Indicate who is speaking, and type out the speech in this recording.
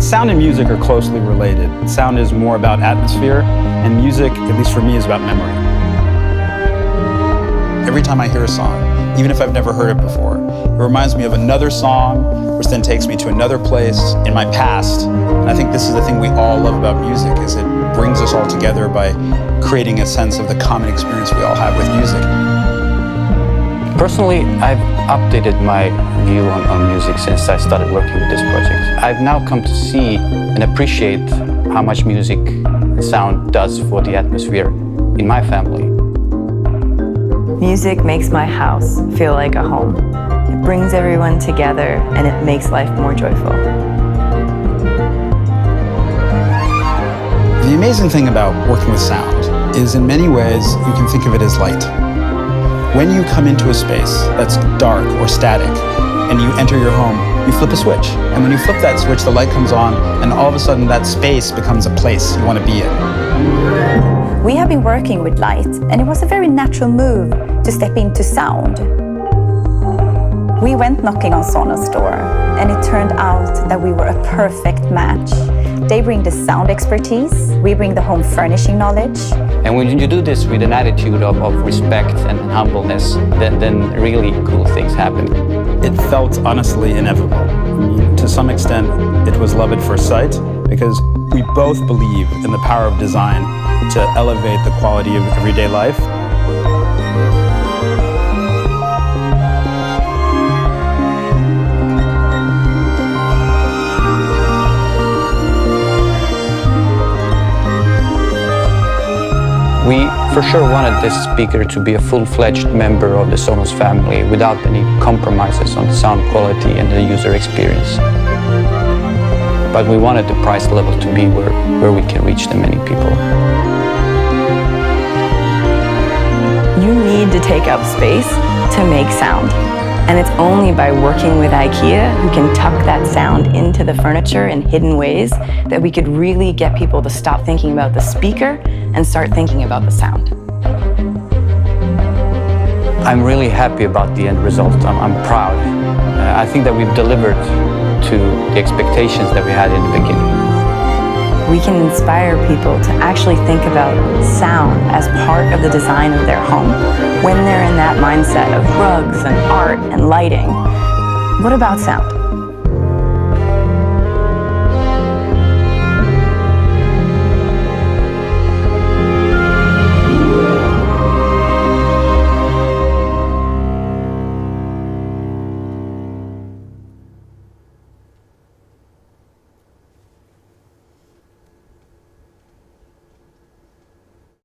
Speaker 1: Sound and music are closely related. Sound is more about atmosphere, and music, at least for me, is about memory. Every time I hear a song, even if I've never heard it before, it reminds me of another song, which then takes me to another place in my past. And I think this is the thing we all love about music, is it brings us all together by creating a sense of the common experience we all have with music.
Speaker 2: Personally, I've updated my view on music since I started working with this project. I've now come to see and appreciate how much music and sound does for the atmosphere in my family.
Speaker 3: Music makes my house feel like a home. It brings everyone together and it makes life more joyful.
Speaker 1: The amazing thing about working with sound is in many ways you can think of it as light. When you come into a space that's dark or static and you enter your home, you flip a switch. And when you flip that switch, the light comes on and all of a sudden that space becomes a place you want to be in.
Speaker 4: We have been working with light and it was a very natural move to step into sound. We went knocking on Sonos' door and it turned out that we were a perfect match. They bring the sound expertise, we bring the home furnishing knowledge.
Speaker 2: And when you do this with an attitude of respect and humbleness, then really cool things happen.
Speaker 1: It felt honestly inevitable. I mean, to some extent, it was love at first sight because we both believe in the power of design to elevate the quality of everyday life.
Speaker 2: We for sure wanted this speaker to be a full-fledged member of the Sonos family without any compromises on sound quality and the user experience. But we wanted the price level to be where we can reach the many people.
Speaker 3: You need to take up space to make sound. And it's only by working with IKEA, who can tuck that sound into the furniture in hidden ways, that we could really get people to stop thinking about the speaker and start thinking about the sound.
Speaker 2: I'm really happy about the end result. I'm proud. I think that we've delivered to the expectations that we had in the beginning.
Speaker 3: We can inspire people to actually think about sound as part of the design of their home when they're in that mindset of rugs and art and lighting. What about sound?